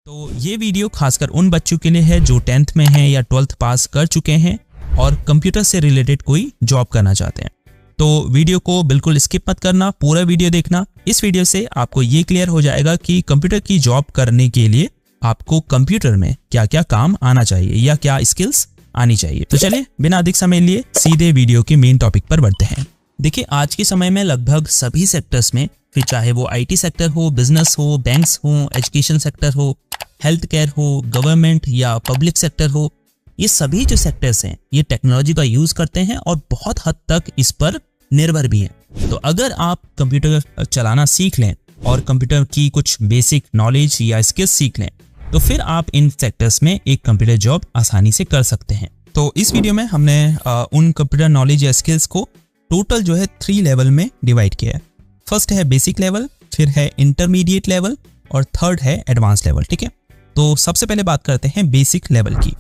तो ये वीडियो खासकर उन बच्चों के लिए है जो 10th में हैं या 12th पास कर चुके हैं और कंप्यूटर से रिलेटेड कोई जॉब करना चाहते हैं। तो वीडियो को बिल्कुल स्किप मत करना, पूरा वीडियो देखना। इस वीडियो से आपको ये क्लियर हो जाएगा कि कंप्यूटर की जॉब करने के लिए आपको कंप्यूटर में क्या क्या काम आना चाहिए या क्या स्किल्स आनी चाहिए। तो चलिए बिना अधिक समय लिए सीधे वीडियो के मेन टॉपिक पर बढ़ते हैं। देखिए, आज के समय में लगभग सभी सेक्टर्स में, फिर चाहे वो आईटी सेक्टर हो, बिजनेस हो, बैंक्स हो, एजुकेशन सेक्टर हो, हेल्थ केयर हो, गवर्नमेंट या पब्लिक सेक्टर हो, ये सभी जो सेक्टर्स हैं ये टेक्नोलॉजी का यूज करते हैं और बहुत हद तक इस पर निर्भर भी हैं। तो अगर आप कंप्यूटर चलाना सीख लें और कंप्यूटर की कुछ बेसिक नॉलेज या स्किल्स सीख लें तो फिर आप इन सेक्टर्स में एक कंप्यूटर जॉब आसानी से कर सकते हैं। तो इस वीडियो में हमने उन कंप्यूटर नॉलेज या स्किल्स को टोटल जो है 3 लेवल में डिवाइड किया है। फर्स्ट है बेसिक लेवल, फिर है इंटरमीडिएट लेवल और थर्ड है एडवांस लेवल। ठीक है, तो सबसे पहले बात करते हैं बेसिक लेवल की।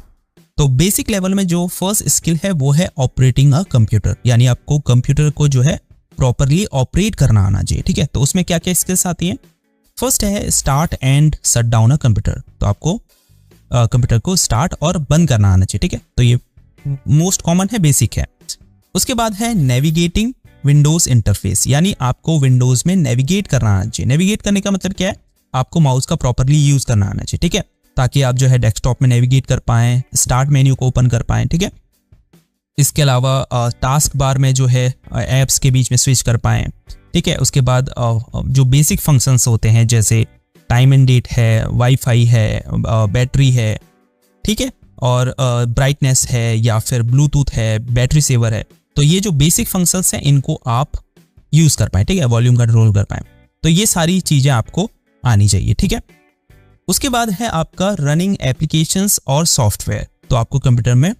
तो बेसिक लेवल में जो फर्स्ट स्किल है वो है ऑपरेटिंग अ कंप्यूटर, यानी आपको कंप्यूटर को जो है प्रॉपरली ऑपरेट करना आना चाहिए। ठीक है, तो उसमें क्या क्या स्किल्स आती हैं। फर्स्ट है start and shut down a computer, तो आपको कंप्यूटर को स्टार्ट और बंद करना आना चाहिए। ठीक है, तो ये मोस्ट कॉमन है, बेसिक है। उसके बाद है नेविगेटिंग विंडोज इंटरफेस, यानी आपको विंडोज में नेविगेट करना आना चाहिए। नेविगेट करने का मतलब क्या है, आपको माउस का प्रॉपरली यूज करना आना चाहिए। ठीक है, ताकि आप जो है डेस्कटॉप में नेविगेट कर पाएं, स्टार्ट मेन्यू को ओपन कर पाएं। ठीक है, इसके अलावा टास्क बार में जो है ऐप्स के बीच में स्विच कर पाएं। ठीक है, उसके बाद जो बेसिक फंक्शंस होते हैं जैसे टाइम एंड डेट है, वाईफाई है, बैटरी है, ठीक है, और ब्राइटनेस है या फिर ब्लूटूथ है, बैटरी सेवर है, तो ये जो बेसिक फंक्शंस हैं इनको आप यूज कर पाएं। ठीक है, वॉल्यूम कंट्रोल कर पाएं, तो ये सारी चीजें आपको आनी चाहिए। ठीक है, उसके बाद है आपका रनिंग एप्लीकेशंस और सॉफ्टवेयर, तो आपको कंप्यूटर में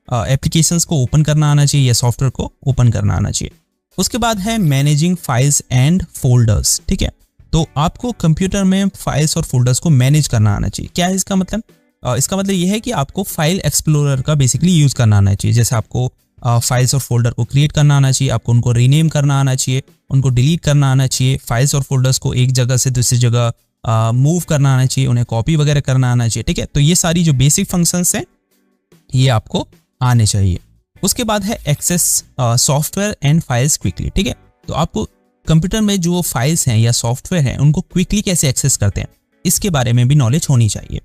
एप्लीकेशंस को ओपन करना आना चाहिए या सॉफ्टवेयर को ओपन करना आना चाहिए। उसके बाद है मैनेजिंग फाइल्स एंड फोल्डर्स। ठीक है, तो आपको कंप्यूटर में फाइल्स और फोल्डर्स को मैनेज करना आना चाहिए। क्या है इसका मतलब? इसका मतलब ये है कि आपको फाइल एक्सप्लोरर का बेसिकली यूज करना आना चाहिए। जैसे आपको फाइल्स और फोल्डर को क्रिएट करना आना चाहिए, आपको उनको रीनेम करना आना चाहिए, उनको डिलीट करना आना चाहिए, फाइल्स और फोल्डर्स को एक जगह से दूसरी जगह मूव करना आना चाहिए, उन्हें कॉपी वगैरह करना आना चाहिए। ठीक है, तो ये सारी जो बेसिक फंक्शंस हैं ये आपको आने चाहिए। उसके बाद है access software and files quickly. ठीक है, तो आपको कंप्यूटर में जो फाइल्स हैं या सॉफ्टवेयर हैं उनको क्विकली कैसे एक्सेस करते हैं इसके बारे में भी नॉलेज होनी चाहिए।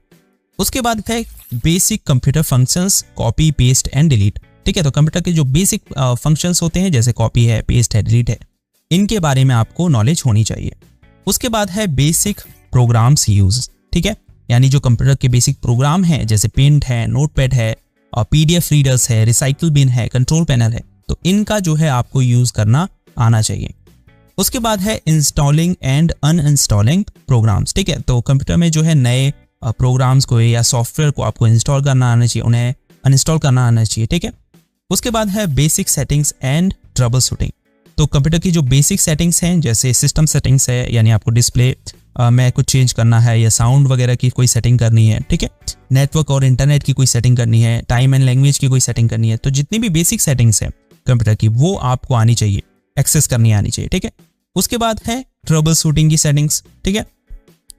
उसके बाद है basic computer functions, copy, paste and delete. ठीक है, तो कंप्यूटर के जो बेसिक फंक्शंस होते हैं जैसे कॉपी है, पेस्ट है, डिलीट है, इनके बारे में आपको नॉलेज होनी चाहिए। उसके बाद है बेसिक प्रोग्राम्स यूज। ठीक है, यानी जो कंप्यूटर के बेसिक प्रोग्राम हैं जैसे पेंट है, नोटपैड है, पीडीएफ रीडर्स है, रिसाइकिल बिन है, कंट्रोल पैनल है, तो इनका जो है आपको यूज करना आना चाहिए। उसके बाद है इंस्टॉलिंग एंड अनइंस्टॉलिंग प्रोग्राम्स। ठीक है, तो कंप्यूटर में जो है नए प्रोग्राम्स को या सॉफ्टवेयर को आपको इंस्टॉल करना आना चाहिए, उन्हें अनइंस्टॉल करना आना चाहिए। ठीक है, उसके बाद है basic settings and trouble shooting. तो कंप्यूटर की जो बेसिक सेटिंग्स हैं जैसे सिस्टम सेटिंग्स है, यानी आपको डिस्प्ले में कुछ चेंज करना है या साउंड वगैरह की कोई सेटिंग करनी है। ठीक है, नेटवर्क और इंटरनेट की कोई सेटिंग करनी है, टाइम एंड लैंग्वेज की कोई सेटिंग करनी है, तो जितनी भी बेसिक सेटिंग्स है कंप्यूटर की वो आपको आनी चाहिए, एक्सेस करनी आनी चाहिए। ठीक है, उसके बाद है ट्रबल शूटिंग की सेटिंग्स। ठीक है,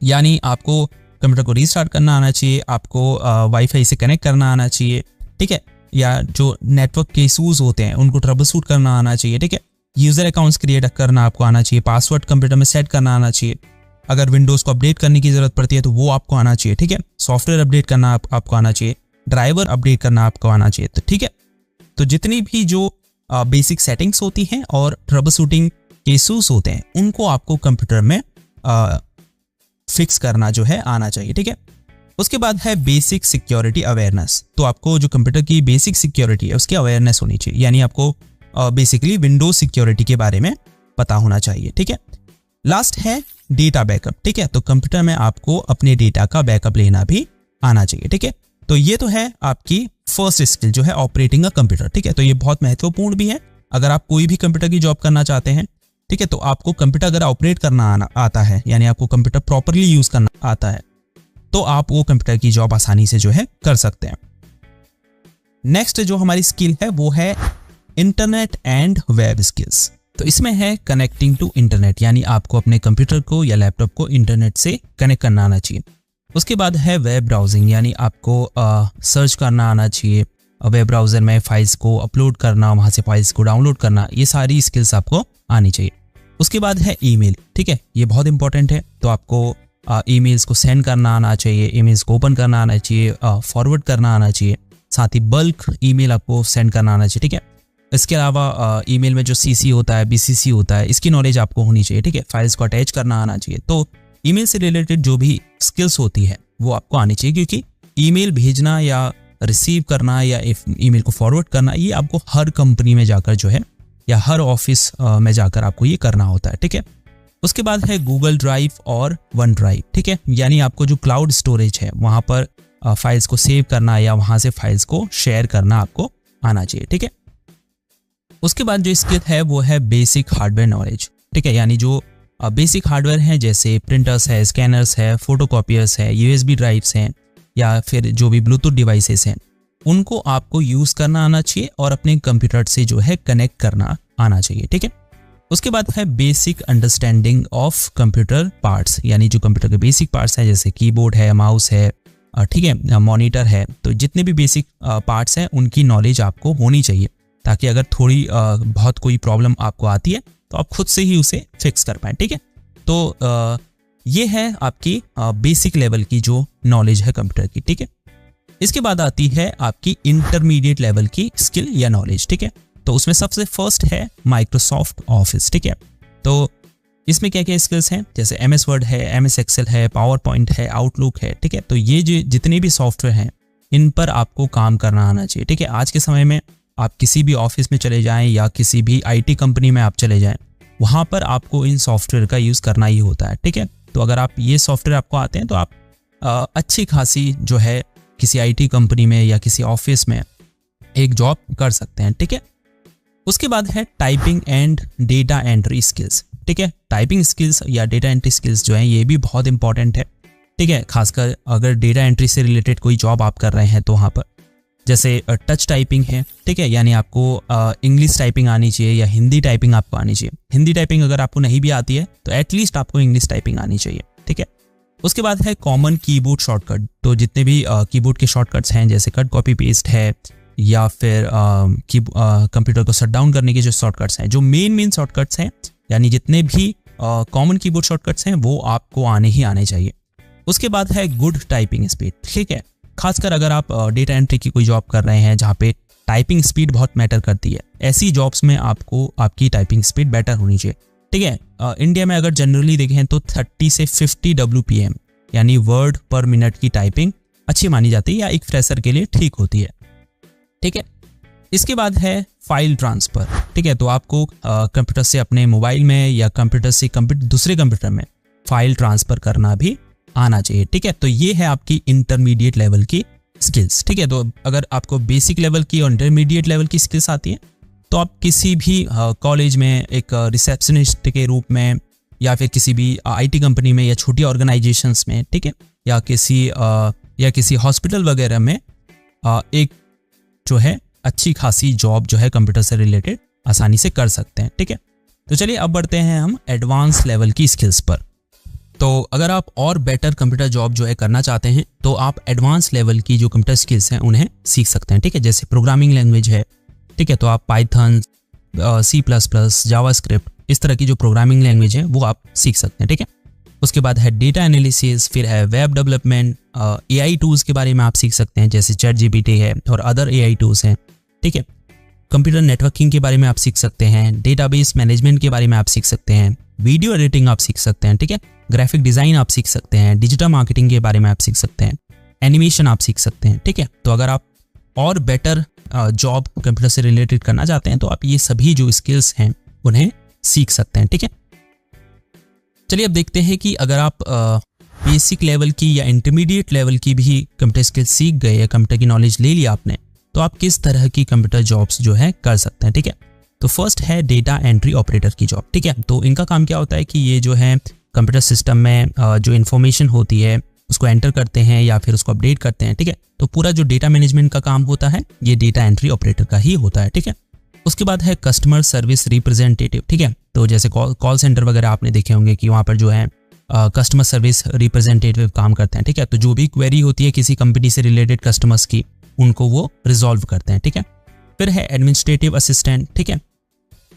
यानी आपको कंप्यूटर को रीस्टार्ट करना आना चाहिए, आपको वाईफाई से कनेक्ट करना आना चाहिए। ठीक है, या जो नेटवर्क के इशूज होते हैं उनको ट्रबल शूट करना आना चाहिए। ठीक है, यूजर अकाउंट्स क्रिएट करना आपको आना चाहिए, पासवर्ड कंप्यूटर में सेट करना आना चाहिए, अगर विंडोज को अपडेट करने की जरूरत पड़ती है तो वो आपको आना चाहिए। ठीक है, सॉफ्टवेयर अपडेट करना आपको आना चाहिए, ड्राइवर अपडेट करना आपको आना चाहिए। तो ठीक है, तो जितनी भी जो बेसिक सेटिंग्स होती हैं और ट्रबल शूटिंग के इशूज होते हैं उनको आपको कंप्यूटर में फिक्स करना जो है आना चाहिए। ठीक है, उसके बाद है बेसिक सिक्योरिटी अवेयरनेस। तो आपको जो कंप्यूटर की बेसिक सिक्योरिटी है उसकी अवेयरनेस होनी चाहिए, यानी आपको बेसिकली विंडोज सिक्योरिटी के बारे में पता होना चाहिए। ठीक है, लास्ट है डेटा बैकअप। ठीक है, तो कंप्यूटर में आपको अपने डेटा का बैकअप लेना भी आना चाहिए। ठीक है, तो ये तो है आपकी फर्स्ट स्किल जो है ऑपरेटिंग अ कंप्यूटर। ठीक है, तो ये बहुत महत्वपूर्ण भी है अगर आप कोई भी कंप्यूटर की जॉब करना चाहते हैं। ठीक है, तो आपको कंप्यूटर अगर ऑपरेट करना आता है, यानी आपको कंप्यूटर प्रॉपरली यूज करना आता है, तो आप वो कंप्यूटर की जॉब आसानी से जो है कर सकते हैं। नेक्स्ट जो हमारी स्किल है वो है इंटरनेट एंड वेब स्किल्स। तो इसमें है कनेक्टिंग टू इंटरनेट, यानी आपको अपने कंप्यूटर को या लैपटॉप को इंटरनेट से कनेक्ट करना आना चाहिए। उसके बाद है वेब ब्राउजिंग, यानी आपको सर्च करना आना चाहिए, वेब ब्राउज़र में फाइल्स को अपलोड करना, वहाँ से फाइल्स को डाउनलोड करना, ये सारी स्किल्स आपको आनी चाहिए। उसके बाद है ईमेल, ठीक है, ये बहुत इंपॉर्टेंट है। तो आपको ईमेल्स को सेंड करना आना चाहिए, ईमेल्स को ओपन करना आना चाहिए, फॉरवर्ड करना आना चाहिए, साथ ही बल्क ईमेल आपको सेंड करना आना चाहिए, ठीक है। इसके अलावा ईमेल में जो सीसी होता है, बीसीसी होता है, इसकी नॉलेज आपको होनी चाहिए, ठीक है। फाइल्स को अटैच करना आना चाहिए। तो ईमेल से रिलेटेड जो भी स्किल्स होती है वो आपको आनी चाहिए, क्योंकि ईमेल भेजना या रिसीव करना या ईमेल को फॉरवर्ड करना, ये आपको हर कंपनी में जाकर जो है या हर ऑफिस में जाकर आपको ये करना होता है, ठीक है। उसके बाद है गूगल ड्राइव और वन ड्राइव, ठीक है, यानी आपको जो क्लाउड स्टोरेज है वहाँ पर फाइल्स को सेव करना या वहाँ से फाइल्स को शेयर करना आपको आना चाहिए, ठीक है। उसके बाद जो स्किल है वो है बेसिक हार्डवेयर नॉलेज, ठीक है, यानी जो बेसिक हार्डवेयर हैं जैसे प्रिंटर्स है, स्कैनर्स है, फोटोकॉपियर्स है, यूएसबी ड्राइव्स हैं, या फिर जो भी ब्लूटूथ डिवाइसेस हैं, उनको आपको यूज़ करना आना चाहिए और अपने कंप्यूटर से जो है कनेक्ट करना आना चाहिए, ठीक है। उसके बाद है basic understanding of computer parts, यानी जो कंप्यूटर के बेसिक पार्ट्स हैं जैसे कीबोर्ड है, माउस है, ठीक है, मॉनिटर है, तो जितने भी बेसिक पार्ट्स हैं उनकी नॉलेज आपको होनी चाहिए, ताकि अगर थोड़ी बहुत कोई प्रॉब्लम आपको आती है तो आप खुद से ही उसे फिक्स कर पाएँ, ठीक है। तो ये है आपकी बेसिक लेवल की जो नॉलेज है कंप्यूटर की, ठीक है। इसके बाद आती है आपकी इंटरमीडिएट लेवल की स्किल या नॉलेज, ठीक है। तो उसमें सबसे फर्स्ट है माइक्रोसॉफ्ट ऑफिस, ठीक है। तो इसमें क्या क्या स्किल्स हैं, जैसे MS वर्ड है, MS एक्सेल है, पावर पॉइंट है, आउटलुक है, ठीक है। तो ये जो जितने भी सॉफ्टवेयर हैं इन पर आपको काम करना आना चाहिए, ठीक है। आज के समय में आप किसी भी ऑफिस में चले जाएं या किसी भी IT कंपनी में आप चले जाएं, वहाँ पर आपको इन सॉफ्टवेयर का यूज़ करना ही होता है, ठीक है। तो अगर आप ये सॉफ्टवेयर आपको आते हैं तो आप अच्छी खासी जो है किसी IT कंपनी में या किसी ऑफिस में एक जॉब कर सकते हैं, ठीक है। उसके बाद है typing and data entry skills, ठीक है। टाइपिंग स्किल्स या डेटा एंट्री स्किल्स जो हैं ये भी बहुत इंपॉर्टेंट है, ठीक है। खासकर अगर डेटा एंट्री से रिलेटेड कोई जॉब आप कर रहे हैं तो वहाँ पर जैसे टच टाइपिंग है, ठीक है, यानी आपको इंग्लिश टाइपिंग आनी चाहिए या हिंदी टाइपिंग आपको आनी चाहिए। हिंदी टाइपिंग अगर आपको नहीं भी आती है तो एटलीस्ट आपको इंग्लिश टाइपिंग आनी चाहिए, ठीक है। उसके बाद है कॉमन कीबोर्ड शॉर्टकट, तो जितने भी कीबोर्ड के शॉर्टकट्स हैं जैसे कट कॉपी पेस्ट है या फिर कंप्यूटर को शट डाउन करने के जो शॉर्टकट्स हैं, जो मेन शॉर्टकट्स हैं, यानी जितने भी कॉमन कीबोर्ड शॉर्टकट्स हैं वो आपको आने ही आने चाहिए। उसके बाद है गुड टाइपिंग स्पीड, ठीक है। खासकर अगर आप डेटा एंट्री की कोई जॉब कर रहे हैं जहाँ पे टाइपिंग स्पीड बहुत मैटर करती है, ऐसी जॉब्स में आपको आपकी टाइपिंग स्पीड बेटर होनी चाहिए, ठीक है। इंडिया में अगर जनरली देखें तो 30 से 50 WPM यानी वर्ड पर मिनट की टाइपिंग अच्छी मानी जाती है या एक फ्रेशर के लिए ठीक होती है, ठीक है। इसके बाद है फाइल ट्रांसफ़र, ठीक है। तो आपको कंप्यूटर से अपने मोबाइल में या कंप्यूटर से दूसरे कंप्यूटर में फाइल ट्रांसफ़र करना भी आना चाहिए, ठीक है। तो ये है आपकी इंटरमीडिएट लेवल की स्किल्स, ठीक है। तो अगर आपको बेसिक लेवल की और इंटरमीडिएट लेवल की स्किल्स आती हैं तो आप किसी भी कॉलेज में एक रिसेप्शनिस्ट के रूप में या फिर किसी भी IT कंपनी में या छोटी ऑर्गेनाइजेशंस में, ठीक है, या किसी हॉस्पिटल वगैरह में एक जो है अच्छी खासी जॉब जो है कंप्यूटर से रिलेटेड आसानी से कर सकते हैं, ठीक है। तो चलिए अब बढ़ते हैं हम एडवांस लेवल की स्किल्स पर। तो अगर आप और बेटर कंप्यूटर जॉब जो है करना चाहते हैं तो आप एडवांस लेवल की जो कंप्यूटर स्किल्स हैं उन्हें सीख सकते हैं, ठीक है। जैसे प्रोग्रामिंग लैंग्वेज है, ठीक है, तो आप पाइथन, C++, जावास्क्रिप्ट, इस तरह की जो प्रोग्रामिंग लैंग्वेज है वो आप सीख सकते हैं, ठीक है। उसके बाद है डेटा एनालिसिस, फिर है वेब डेवलपमेंट, AI टूल्स के बारे में आप सीख सकते हैं जैसे ChatGPT है और अदर AI टूल्स हैं, ठीक है। कंप्यूटर नेटवर्किंग के बारे में आप सीख सकते हैं, डेटाबेस मैनेजमेंट के बारे में आप सीख सकते हैं, वीडियो एडिटिंग आप सीख सकते हैं, ठीक है, ग्राफिक डिज़ाइन आप सीख सकते हैं, डिजिटल मार्केटिंग के बारे में आप सीख सकते हैं, एनिमेशन आप सीख सकते हैं, ठीक है। तो अगर आप और बेटर जॉब कंप्यूटर से रिलेटेड करना चाहते हैं तो आप ये सभी जो स्किल्स हैं उन्हें सीख सकते हैं, ठीक है। चलिए अब देखते हैं कि अगर आप बेसिक लेवल की या इंटरमीडिएट लेवल की भी कंप्यूटर स्किल्स सीख गए या कंप्यूटर की नॉलेज ले लिया आपने तो आप किस तरह की कंप्यूटर जॉब्स जो है कर सकते हैं, ठीक है। तो फर्स्ट है डेटा एंट्री ऑपरेटर की जॉब, ठीक है। तो इनका काम क्या होता है कि ये जो है कंप्यूटर सिस्टम में जो इन्फॉर्मेशन होती है उसको एंटर करते हैं या फिर उसको अपडेट करते हैं, ठीक है। तो पूरा जो डेटा मैनेजमेंट का काम होता है ये डेटा एंट्री ऑपरेटर का ही होता है, ठीक है। उसके बाद है कस्टमर सर्विस रिप्रेजेंटेटिव, ठीक है। तो जैसे कॉल सेंटर वगैरह आपने देखे होंगे कि वहाँ पर जो है कस्टमर सर्विस रिप्रेजेंटेटिव काम करते हैं, ठीक है। तो जो भी क्वेरी होती है किसी कंपनी से रिलेटेड कस्टमर्स की, उनको वो रिजॉल्व करते हैं, ठीक है। फिर है एडमिनिस्ट्रेटिव असिस्टेंट, ठीक है।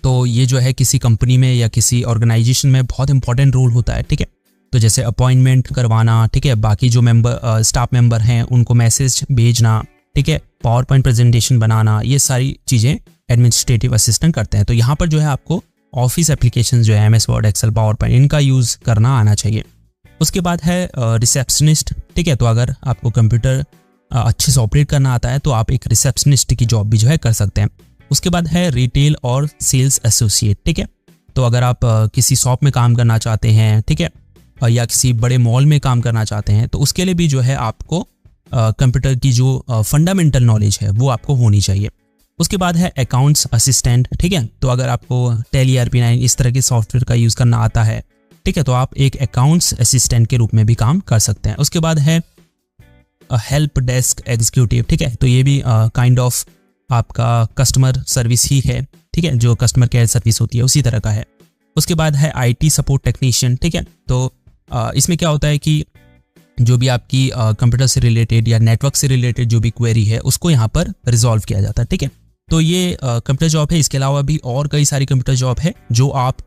तो ये जो है किसी कंपनी में या किसी ऑर्गेनाइजेशन में बहुत इंपॉर्टेंट रोल होता है, ठीक है। तो जैसे अपॉइंटमेंट करवाना, ठीक है, बाकी जो स्टाफ मेंबर हैं उनको मैसेज भेजना, ठीक है, पावर पॉइंट प्रेजेंटेशन बनाना, ये सारी चीज़ें एडमिनिस्ट्रेटिव असिस्टेंट करते हैं। तो यहाँ पर जो है आपको ऑफिस एप्लीकेशन जो है MS Word, Excel, PowerPoint, इनका यूज़ करना आना चाहिए। उसके बाद है रिसेप्शनिस्ट, ठीक है। तो अगर आपको कंप्यूटर अच्छे से ऑपरेट करना आता है तो आप एक रिसेप्शनिस्ट की जॉब भी जो है कर सकते हैं। उसके बाद है रिटेल और सेल्स एसोसिएट, ठीक है। तो अगर आप किसी शॉप में काम करना चाहते हैं, ठीक है, या किसी बड़े मॉल में काम करना चाहते हैं, तो उसके लिए भी जो है आपको कंप्यूटर की जो फंडामेंटल नॉलेज है वो आपको होनी चाहिए। उसके बाद है अकाउंट्स असिस्टेंट, ठीक है। तो अगर आपको टैली ERP9 इस तरह के सॉफ्टवेयर का यूज़ करना आता है, ठीक है, तो आप एक अकाउंट्स असिस्टेंट के रूप में भी काम कर सकते हैं। उसके बाद है हेल्प डेस्क एग्जीक्यूटिव, ठीक है। तो ये भी काइंड ऑफ आपका कस्टमर सर्विस ही है, ठीक है, जो कस्टमर केयर सर्विस होती है उसी तरह का है। उसके बाद है IT सपोर्ट टेक्नीशियन, ठीक है। तो इसमें क्या होता है कि जो भी आपकी कंप्यूटर से रिलेटेड या नेटवर्क से रिलेटेड जो भी क्वेरी है उसको यहाँ पर रिजॉल्व किया जाता है, ठीक है। तो ये कंप्यूटर जॉब है। इसके अलावा भी और कई सारी कंप्यूटर जॉब है जो आप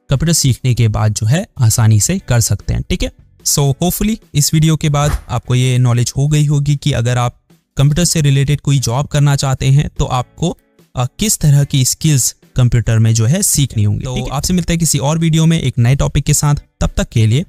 कंप्यूटर सीखने के बाद जो है आसानी से कर सकते हैं, ठीक है। सो होपफुली इस वीडियो के बाद आपको ये नॉलेज हो गई होगी कि अगर आप कंप्यूटर से रिलेटेड कोई जॉब करना चाहते हैं तो आपको किस तरह की स्किल्स कंप्यूटर में जो है सीखनी होंगी। तो आपसे मिलते हैं किसी और वीडियो में एक नए टॉपिक के साथ। तब तक के लिए